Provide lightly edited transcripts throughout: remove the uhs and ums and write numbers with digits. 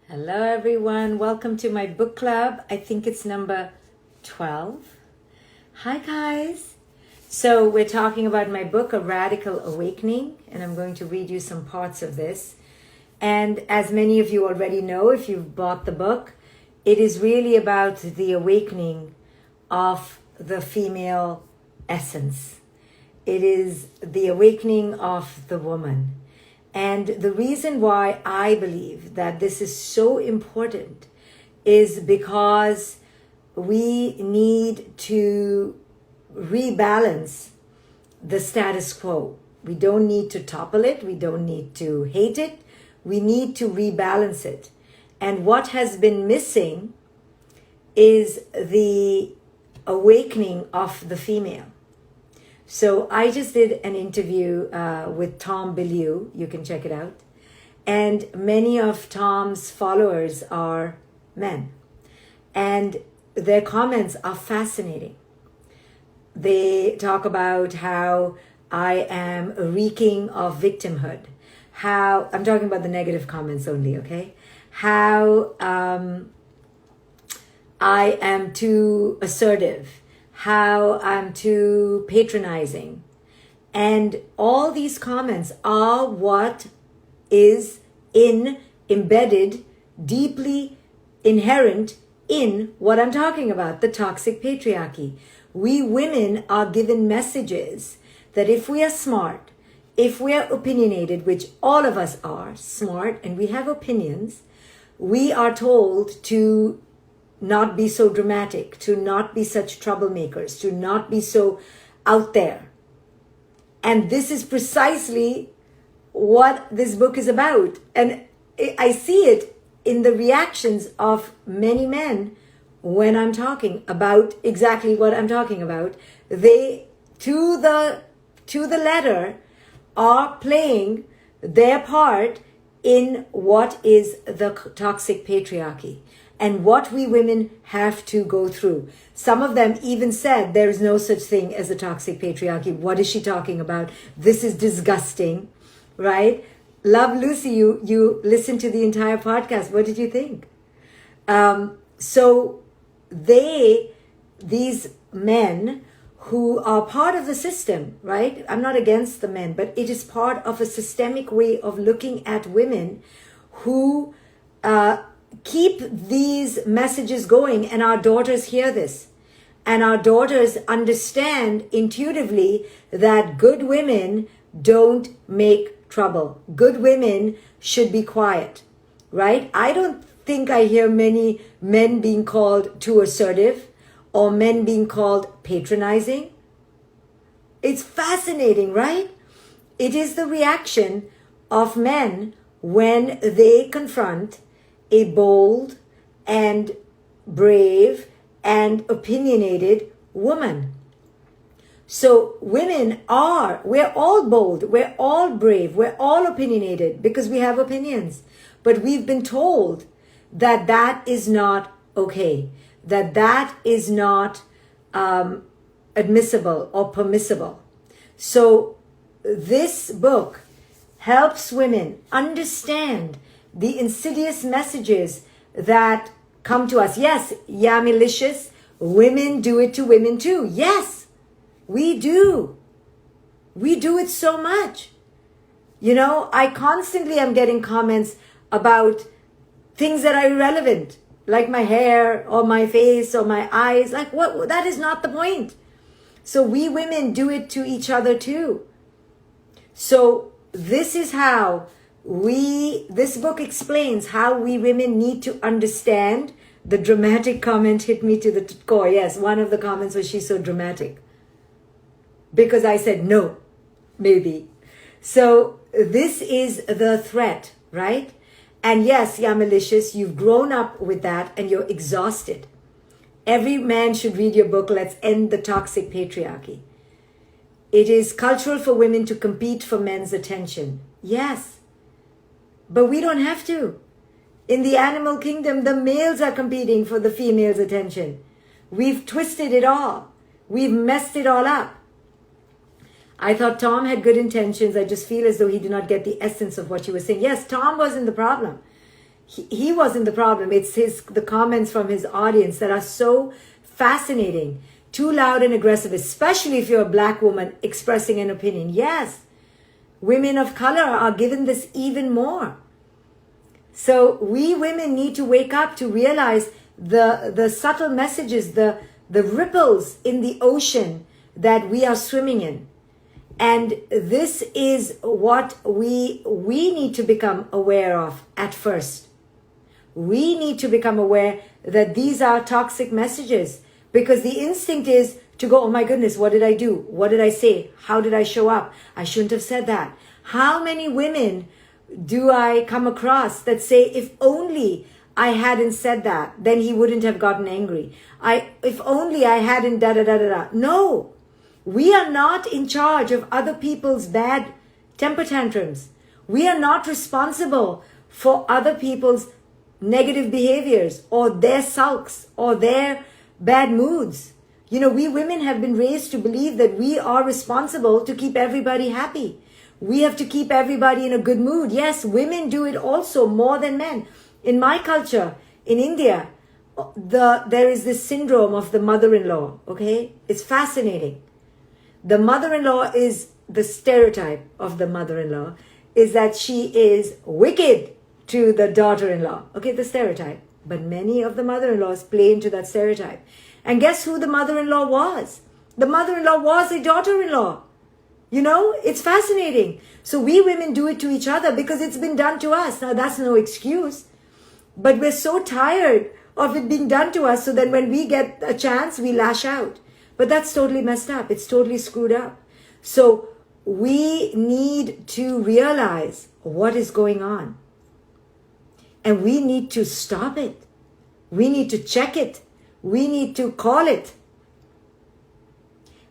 Hello, everyone. Welcome to my book club. I think it's number 12. Hi, guys. So we're talking about my book, A Radical Awakening, and I'm going to read you some parts of this. And as many of you already know, if you've bought the book, it is really about the awakening of the female essence. It is the awakening of the woman. And the reason why I believe that this is so important is because we need to rebalance the status quo. We don't need to topple it. We don't need to hate it. We need to rebalance it. And what has been missing is the awakening of the female. So I just did an interview with Tom Bellew. You can check it out. And many of Tom's followers are men. And their comments are fascinating. They talk about how I am reeking of victimhood. How, I'm talking about the negative comments only, okay? How I am too assertive. How I'm too patronizing. And all these comments are what is embedded, deeply inherent in what I'm talking about, the toxic patriarchy. We women are given messages that if we are smart, if we are opinionated, which all of us are smart and we have opinions, we are told to not be so dramatic, to not be such troublemakers, to not be so out there. And this is precisely what this book is about. And I see it in the reactions of many men when I'm talking about exactly what I'm talking about. They, to the letter, are playing their part in what is the toxic patriarchy and what we women have to go through. Some of them even said there is no such thing as a toxic patriarchy. What is she talking about? This is disgusting, right? Love Lucy, you listened to the entire podcast. What did you think? So these men who are part of the system, right? I'm not against the men, but it is part of a systemic way of looking at women who keep these messages going, and our daughters hear this. And our daughters understand intuitively that good women don't make trouble. Good women should be quiet, right? I don't think I hear many men being called too assertive or men being called patronizing. It's fascinating, right? It is the reaction of men when they confront a bold and brave and opinionated woman. So we're all bold, we're all brave, we're all opinionated because we have opinions. But we've been told that that is not okay, that is not admissible or permissible. So this book helps women understand the insidious messages that come to us. Yes, yamilicious, women do it to women too. Yes, we do. We do it so much. You know, I constantly am getting comments about things that are irrelevant, like my hair or my face or my eyes. Like, what? That is not the point. So we women do it to each other too. So this is how this book explains how we women need to understand. The dramatic comment hit me to the core. Yes, one of the comments was, she's so dramatic. Because I said no, maybe. So this is the threat, right? And yes, you're malicious. You've grown up with that and you're exhausted. Every man should read your book, Let's End the Toxic Patriarchy. It is cultural for women to compete for men's attention. Yes. But we don't have to. In the animal kingdom, the males are competing for the female's attention. We've twisted it all. We've messed it all up. I thought Tom had good intentions. I just feel as though he did not get the essence of what you were saying. Yes, Tom wasn't the problem. he wasn't the problem. It's the comments from his audience that are so fascinating. Too loud and aggressive, especially if you're a black woman expressing an opinion. Yes, women of color are given this even more. So we women need to wake up to realize the subtle messages, the ripples in the ocean that we are swimming in. And this is what we need to become aware of at first. We need to become aware that these are toxic messages, because the instinct is to go, oh my goodness, what did I do? What did I say? How did I show up? I shouldn't have said that. How many women do I come across that say, if only I hadn't said that, then he wouldn't have gotten angry. If only I hadn't da-da-da-da-da. No, we are not in charge of other people's bad temper tantrums. We are not responsible for other people's negative behaviors or their sulks or their bad moods. You know, we women have been raised to believe that we are responsible to keep everybody happy. We have to keep everybody in a good mood. Yes, women do it also more than men. In my culture, in India, there is this syndrome of the mother-in-law, okay? It's fascinating. The mother-in-law is the stereotype of the mother-in-law is that she is wicked to the daughter-in-law. Okay, the stereotype. But many of the mother-in-laws play into that stereotype. And guess who the mother-in-law was? The mother-in-law was a daughter-in-law. You know, it's fascinating. So we women do it to each other because it's been done to us. Now, that's no excuse. But we're so tired of it being done to us, so that when we get a chance, we lash out. But that's totally messed up. It's totally screwed up. So we need to realize what is going on. And we need to stop it. We need to check it. We need to call it.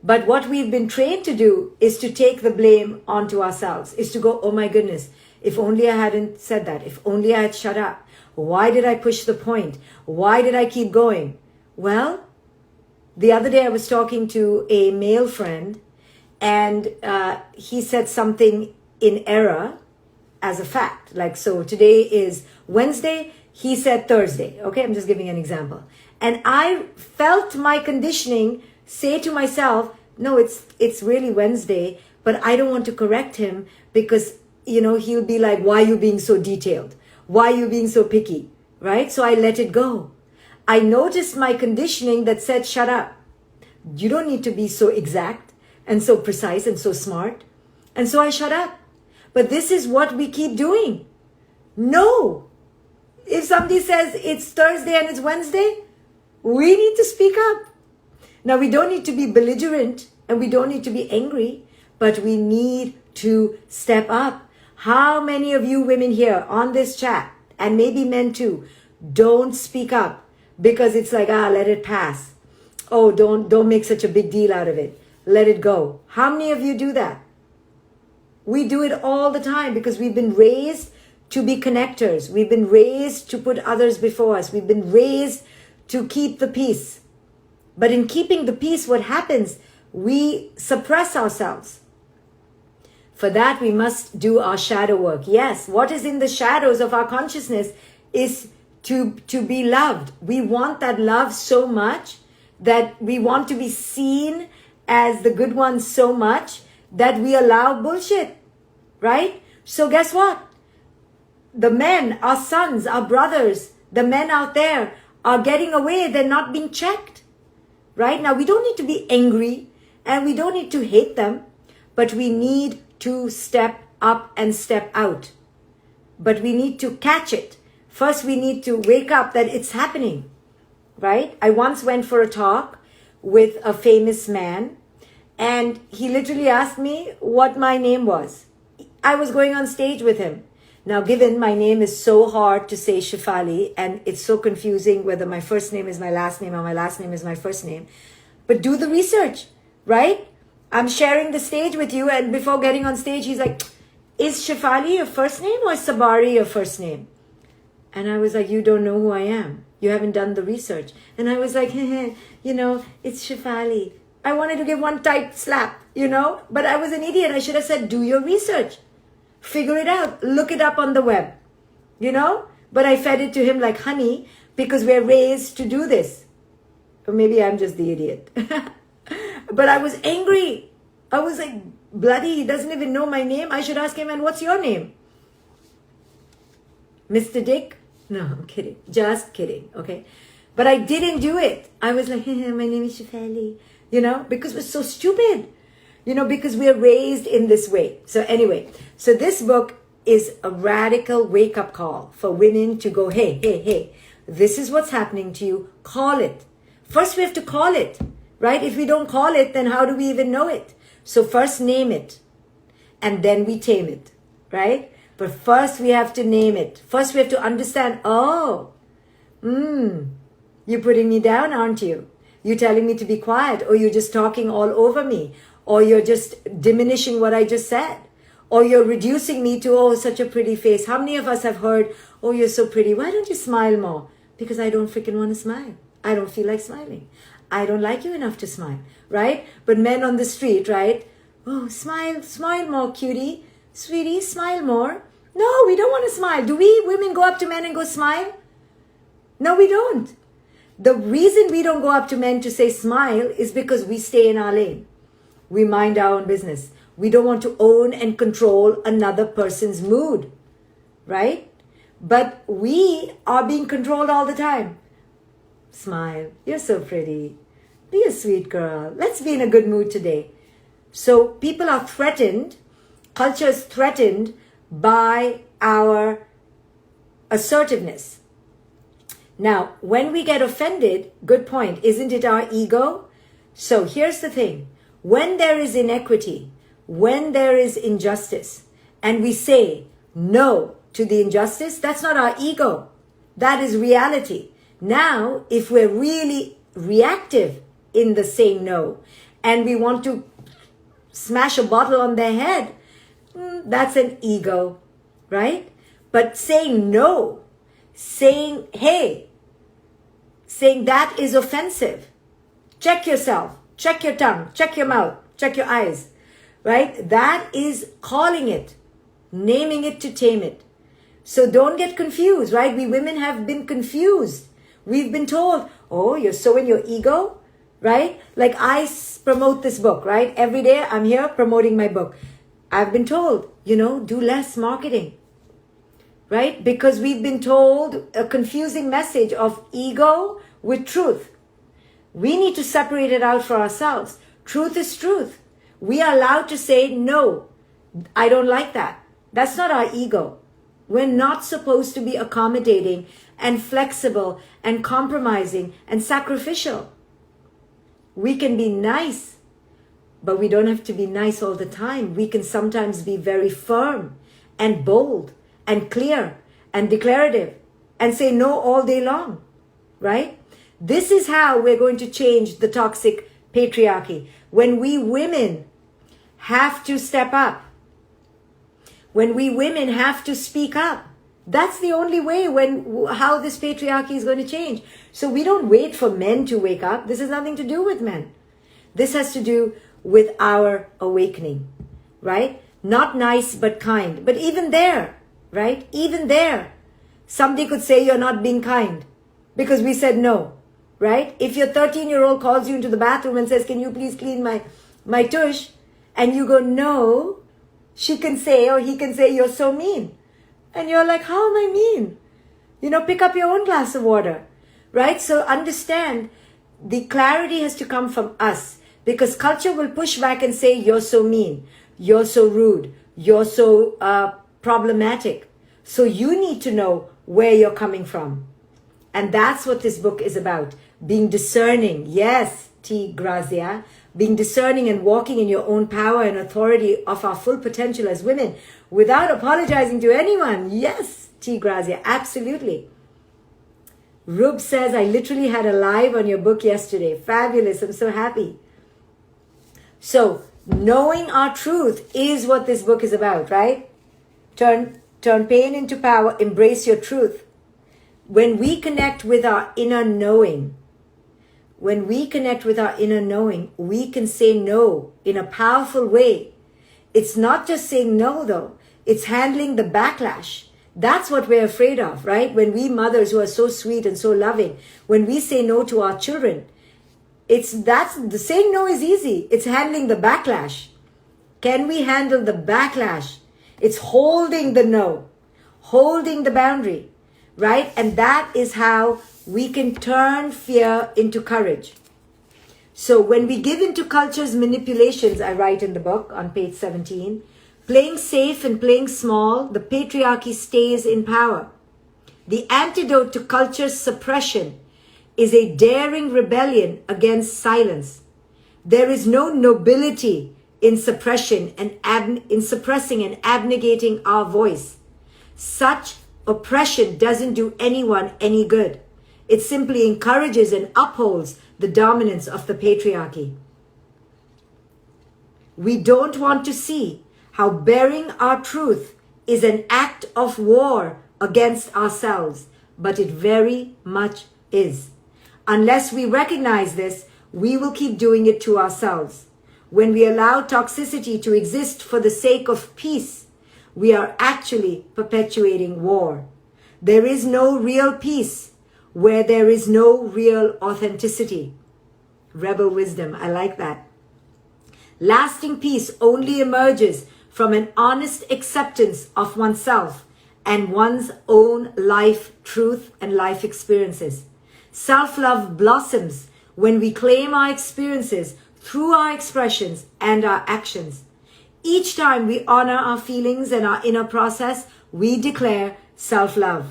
But what we've been trained to do is to take the blame onto ourselves, is to go, oh my goodness, if only I hadn't said that, if only I had shut up. Why did I push the point? Why did I keep going? Well, the other day I was talking to a male friend, and he said something in error as a fact. Like, so today is Wednesday, he said Thursday. Okay, I'm just giving an example. And I felt my conditioning say to myself, no, it's really Wednesday, but I don't want to correct him because, you know, he'll be like, why are you being so detailed? Why are you being so picky? Right? So I let it go. I noticed my conditioning that said, shut up. You don't need to be so exact and so precise and so smart. And so I shut up. But this is what we keep doing. No. If somebody says it's Thursday and it's Wednesday, we need to speak up. Now, we don't need to be belligerent and we don't need to be angry, but we need to step up. How many of you women here on this chat, and maybe men too, don't speak up because it's like, let it pass. Oh, don't make such a big deal out of it. Let it go. How many of you do that? We do it all the time because we've been raised to be connectors. We've been raised to put others before us. We've been raised to keep the peace. But in keeping the peace, what happens? We suppress ourselves. For that, we must do our shadow work. Yes, what is in the shadows of our consciousness is to be loved. We want that love so much that we want to be seen as the good ones so much that we allow bullshit, right? So guess what? The men, our sons, our brothers, the men out there are getting away. They're not being checked, right? Now, we don't need to be angry and we don't need to hate them, but we need to step up and step out. But we need to catch it. First, we need to wake up that it's happening, right? I once went for a talk with a famous man, and he literally asked me what my name was. I was going on stage with him. Now, given my name is so hard to say Shefali, and it's so confusing whether my first name is my last name or my last name is my first name. But do the research, right? I'm sharing the stage with you, and before getting on stage, he's like, is Shefali your first name or Sabari your first name? And I was like, you don't know who I am. You haven't done the research. And I was like, you know, it's Shefali. I wanted to give one tight slap, you know, but I was an idiot. I should have said, do your research. Figure it out. Look it up on the web, you know, but I fed it to him like honey because we're raised to do this. Or maybe I'm just the idiot. But I was angry. I was like, bloody, he doesn't even know my name. I should ask him, and what's your name? Mr. Dick? No, I'm kidding. Just kidding, okay? But I didn't do it. I was like, my name is Shefali, because we're so stupid, because we're raised in this way. So anyway, so this book is a radical wake-up call for women to go, hey, this is what's happening to you. Call it. First, we have to call it, right? If we don't call it, then how do we even know it? So first name it, and then we tame it, right? But first we have to name it. First we have to understand, you're putting me down, aren't you? You're telling me to be quiet, or you're just talking all over me, or you're just diminishing what I just said, or you're reducing me to, such a pretty face. How many of us have heard, you're so pretty. Why don't you smile more? Because I don't freaking want to smile. I don't feel like smiling. I don't like you enough to smile, right? But men on the street, right? Smile more, cutie. Sweetie, smile more. No, we don't want to smile. Do we women go up to men and go smile? No, we don't. The reason we don't go up to men to say smile is because we stay in our lane. We mind our own business. We don't want to own and control another person's mood, right? But we are being controlled all the time. Smile. You're so pretty. Be a sweet girl. Let's be in a good mood today. So people are threatened, culture is threatened by our assertiveness. Now, when we get offended, good point, isn't it our ego? So here's the thing. When there is inequity, when there is injustice, and we say no to the injustice, that's not our ego. That is reality. Now, if we're really reactive in the saying no, and we want to smash a bottle on their head, that's an ego, right? But saying no, saying, hey, saying that is offensive. Check yourself, check your tongue, check your mouth, check your eyes, right? That is calling it, naming it to tame it. So don't get confused, right? We women have been confused. We've been told, you're so in your ego, right? Like I promote this book, right? Every day I'm here promoting my book. I've been told, do less marketing, right? Because we've been told a confusing message of ego with truth. We need to separate it out for ourselves. Truth is truth. We are allowed to say, no, I don't like that. That's not our ego. We're not supposed to be accommodating and flexible and compromising and sacrificial. We can be nice, but we don't have to be nice all the time. We can sometimes be very firm and bold and clear and declarative and say no all day long, right? This is how we're going to change the toxic patriarchy. When we women have to step up, when we women have to speak up, that's the only way how this patriarchy is going to change. So we don't wait for men to wake up. This has nothing to do with men. This has to do with our awakening, right? Not nice, but kind. But even there, right? Even there, somebody could say you're not being kind because we said no, right? If your 13-year-old calls you into the bathroom and says, can you please clean my tush? And you go, no, she can say, or he can say, you're so mean. And you're like, how am I mean? Pick up your own glass of water, right? So understand the clarity has to come from us because culture will push back and say, you're so mean, you're so rude, you're so problematic. So you need to know where you're coming from. And that's what this book is about. Being discerning. Yes, T. Grazia. Being discerning and walking in your own power and authority of our full potential as women without apologizing to anyone. Yes, T. Grazia, absolutely. Rub says, I literally had a live on your book yesterday. Fabulous. I'm so happy. So, knowing our truth is what this book is about, right? Turn pain into power. Embrace your truth. When we connect with our inner knowing, we can say no in a powerful way. It's not just saying no, though. It's handling the backlash That's what we're afraid of, right? When we mothers who are so sweet and so loving, when we say no to our children, that's the saying no is easy. It's handling the backlash. Can we handle the backlash? It's holding the no, holding the boundary, right? And that is how we can turn fear into courage. So when we give into culture's manipulations, I write in the book on page 17, playing safe and playing small, the patriarchy stays in power. The antidote to culture's suppression is a daring rebellion against silence. There is no nobility in suppression and in suppressing and abnegating our voice. Such oppression doesn't do anyone any good. It simply encourages and upholds the dominance of the patriarchy. We don't want to see how bearing our truth is an act of war against ourselves, but it very much is. Unless we recognize this, we will keep doing it to ourselves. When we allow toxicity to exist for the sake of peace, we are actually perpetuating war. There is no real peace where there is no real authenticity. Rebel wisdom, I like that. Lasting peace only emerges from an honest acceptance of oneself and one's own life truth and life experiences. Self-love blossoms when we claim our experiences through our expressions and our actions. Each time we honor our feelings and our inner process, we declare self-love.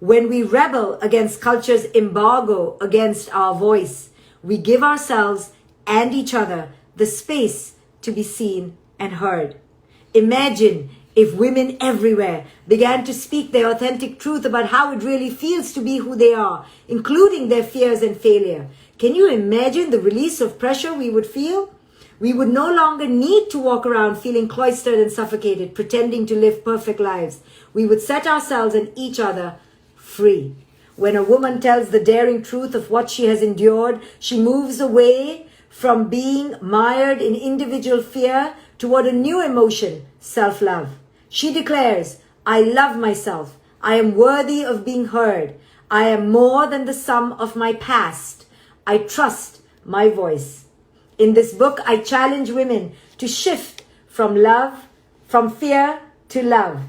When we rebel against culture's embargo against our voice, we give ourselves and each other the space to be seen and heard. Imagine if women everywhere began to speak their authentic truth about how it really feels to be who they are, including their fears and failure. Can you imagine the release of pressure we would feel? We would no longer need to walk around feeling cloistered and suffocated, pretending to live perfect lives. We would set ourselves and each other free. When a woman tells the daring truth of what she has endured, she moves away from being mired in individual fear toward a new emotion, self-love. She declares, I love myself. I am worthy of being heard. I am more than the sum of my past. I trust my voice. In this book, I challenge women to shift from fear to love.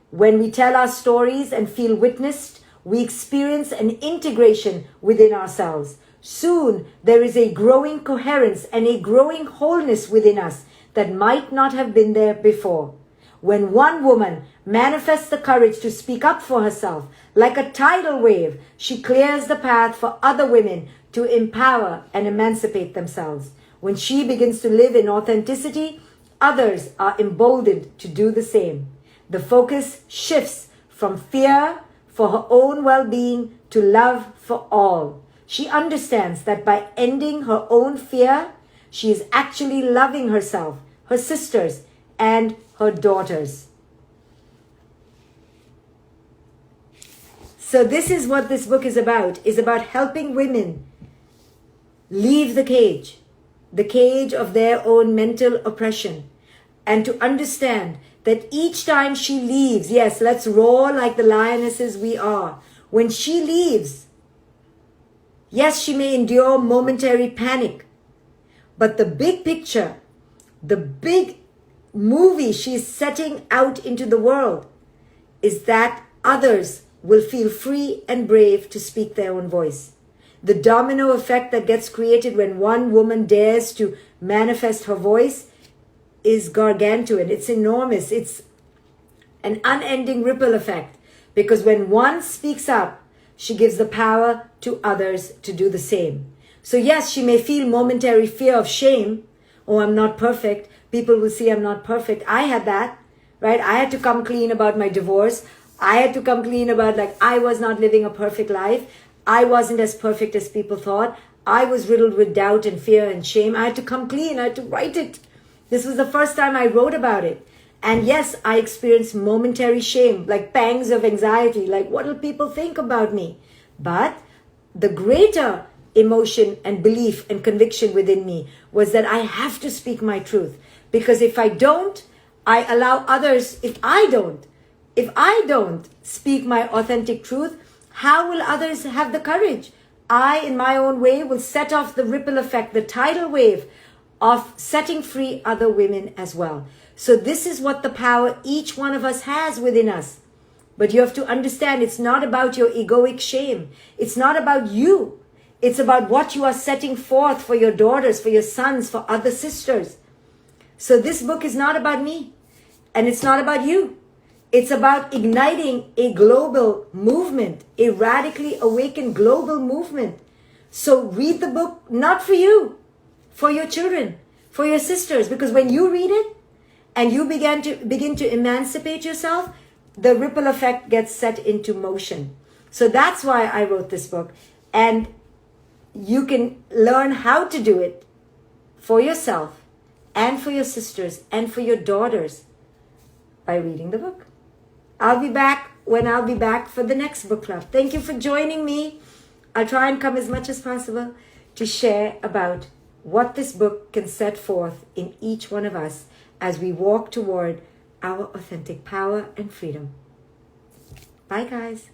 When we tell our stories and feel witnessed, we experience an integration within ourselves. Soon, there is a growing coherence and a growing wholeness within us that might not have been there before. When one woman manifests the courage to speak up for herself, like a tidal wave, she clears the path for other women to empower and emancipate themselves. When she begins to live in authenticity, others are emboldened to do the same. The focus shifts from fear for her own well-being to love for all. She understands that by ending her own fear, she is actually loving herself, her sisters, and her daughters. So this is what this book is about helping women leave the cage of their own mental oppression, and to understand that each time she leaves, yes, let's roar like the lionesses we are. When she leaves, yes, she may endure momentary panic, but the big picture, the big movie she's setting out into the world is that others will feel free and brave to speak their own voice. The domino effect that gets created when one woman dares to manifest her voice is gargantuan. It's enormous. It's an unending ripple effect, because when one speaks up, she gives the power to others to do the same. So yes, she may feel momentary fear of shame. Oh, I'm not perfect. People will see I'm not perfect. I had that, right? I had to come clean about my divorce. I had to come clean about I was not living a perfect life. I wasn't as perfect as people thought. I was riddled with doubt and fear and shame. I had to come clean. I had to write it. This was the first time I wrote about it. And yes, I experienced momentary shame, like pangs of anxiety, like what will people think about me? But the greater emotion and belief and conviction within me was that I have to speak my truth. Because if I don't, I allow others, if I don't, If I don't speak my authentic truth, how will others have the courage? I, in my own way, will set off the ripple effect, the tidal wave of setting free other women as well. So this is what the power each one of us has within us. But you have to understand, it's not about your egoic shame. It's not about you. It's about what you are setting forth for your daughters, for your sons, for other sisters. So this book is not about me. And it's not about you. It's about igniting a global movement, a radically awakened global movement. So read the book, not for you, for your children, for your sisters. Because when you read it and you begin to emancipate yourself, the ripple effect gets set into motion. So that's why I wrote this book. And you can learn how to do it for yourself and for your sisters and for your daughters by reading the book. I'll be back when I'll be back for the next book club. Thank you for joining me. I'll try and come as much as possible to share about what this book can set forth in each one of us as we walk toward our authentic power and freedom. Bye, guys.